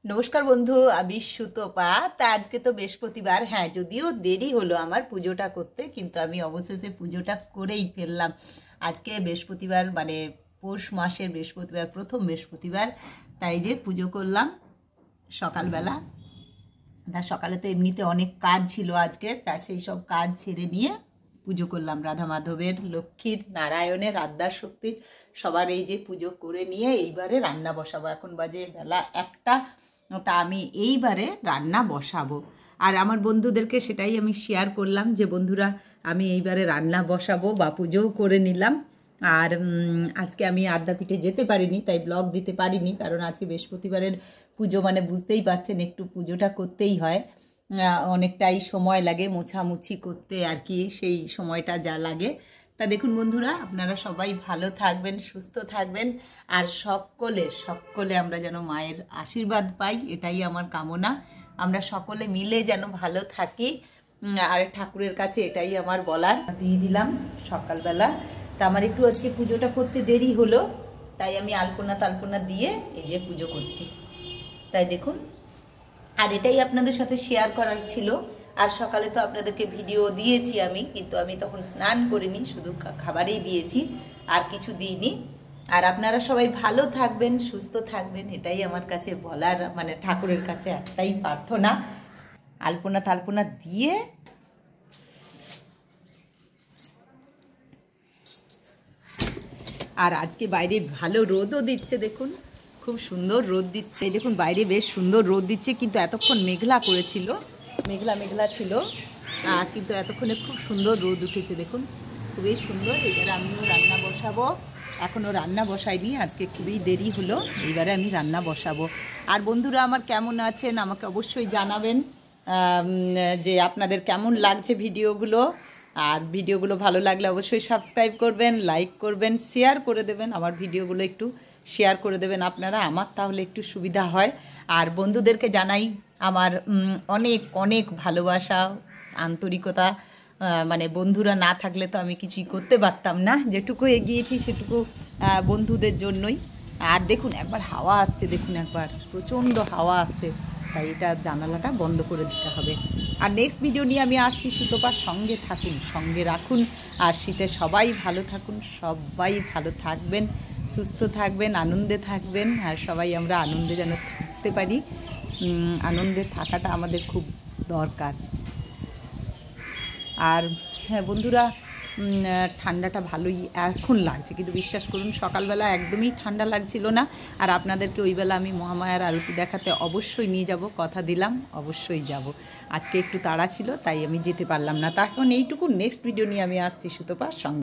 নমস্কার বন্ধু, আমি সুতপা। তা আজকে তো বৃহস্পতিবার, হ্যাঁ যদিও দেরি হলো আমার পুজোটা করতে, কিন্তু আমি অবশেষে পুজোটা করেই ফেললাম। আজকে বৃহস্পতিবার, মানে পৌষ মাসের বৃহস্পতিবার, প্রথম বৃহস্পতিবার, তাই যে পুজো করলাম সকালবেলা। তা সকালে তো এমনিতে অনেক কাজ ছিল আজকে, তা সেই সব কাজ ছেড়ে নিয়ে পুজো করলাম। রাধা মাধবের, লক্ষ্মীর, নারায়ণের, আদ্যার শক্তির, সবার এই যে পুজো করে নিয়ে এইবারে রান্না বসাবো। এখন বাজে বেলা 1টা, তা আমি এইবারে রান্না বসাবো। আর আমার বন্ধুদেরকে সেটাই আমি শেয়ার করলাম যে বন্ধুরা, আমি এইবারে রান্না বসাবো বা পুজোও করে নিলাম। আর আজকে আমি আদ্যাপীঠে যেতে পারিনি, তাই ব্লগ দিতে পারিনি, কারণ আজকে বৃহস্পতিবারের পুজো মানে বুঝতেই পারছেন, একটু পুজোটা করতেই হয়। অনেকটাই সময় লাগে মোছামুছি করতে আর কি, সেই সময়টা যা লাগে। তা দেখুন বন্ধুরা, আপনারা সবাই ভালো থাকবেন, সুস্থ থাকবেন, আর সকলে সকলে আমরা যেন মায়ের আশীর্বাদ পাই, এটাই আমার কামনা। আমরা সকলে মিলে যেন ভালো থাকি, আর ঠাকুরের কাছে এটাই আমার বলার। দিয়ে দিলাম সকালবেলা। তা আমার একটু আজকে পুজোটা করতে দেরি হলো, তাই আমি আলপনা তালপনা দিয়ে এই যে পুজো করছি। তাই দেখুন, আর এটাই আপনাদের সাথে শেয়ার করার ছিল। আর সকালে তো আপনাদেরকে ভিডিও দিয়েছি আমি, কিন্তু আমি তখন স্নান করিনি, শুধু খাবারই দিয়েছি, আর কিছু দিইনি। আর আপনারা সবাই ভালো থাকবেন, সুস্থ থাকবেন, এটাই আমার কাছে বলার, মানে ঠাকুরের কাছে একটাই প্রার্থনা। আলপনা তালপনা দিয়ে আর আজকে বাইরে ভালো রোদও দিচ্ছে, দেখুন খুব সুন্দর রোদ দিচ্ছে। দেখুন বাইরে বেশ সুন্দর রোদ দিচ্ছে, কিন্তু এতক্ষণ মেঘলা করেছিল, মেঘলা মেঘলা ছিল, কিন্তু এতক্ষণে খুব সুন্দর রোদ উঠেছে, দেখুন খুবই সুন্দর। এবারে আমিও রান্না বসাবো, এখনও রান্না বসাইনি, আজকে খুবই দেরি হলো, এইবারে আমি রান্না বসাবো। আর বন্ধুরা আমার কেমন আছেন আমাকে অবশ্যই জানাবেন, যে আপনাদের কেমন লাগছে ভিডিওগুলো। আর ভিডিওগুলো ভালো লাগলে অবশ্যই সাবস্ক্রাইব করবেন, লাইক করবেন, শেয়ার করে দেবেন, আমার ভিডিওগুলো একটু শেয়ার করে দেবেন আপনারা, আমার তাহলে একটু সুবিধা হয়। আর বন্ধুদেরকে জানাই আমার অনেক অনেক ভালোবাসা, আন্তরিকতা। মানে বন্ধুরা না থাকলে তো আমি কিছুই করতে পারতাম না, যেটুকু এগিয়েছি সেটুকু বন্ধুদের জন্যই। আর দেখুন একবার হাওয়া আসছে, দেখুন একবার প্রচণ্ড হাওয়া আসছে, তাই এটা জানালাটা বন্ধ করে দিতে হবে। আর নেক্সট ভিডিও নিয়ে আমি আসছি, সুতপার সঙ্গে থাকুন, সঙ্গে রাখুন। আর শীতে সবাই ভালো থাকুন, সবাই ভালো থাকবেন, সুস্থ থাকবেন, আনন্দে থাকবেন, আর সবাই আমরা আনন্দে যেন থাকতে পারি। আনন্দে থাকাটা আমাদের খুব দরকার। আর হ্যাঁ বন্ধুরা, ঠান্ডাটা ভালোই এখন লাগছে, কিন্তু বিশ্বাস করুন সকালবেলা একদমই ঠান্ডা লাগছিল না। আর আপনাদেরকে ওই বেলা আমি মহামায়ার আরতি দেখাতে অবশ্যই নিয়ে যাব, কথা দিলাম অবশ্যই যাব। আজকে একটু তাড়া ছিল, তাই আমি যেতে পারলাম না। তা এখন এইটুকু, নেক্সট ভিডিও নিয়ে আমি আসছি সুতপার সঙ্গে।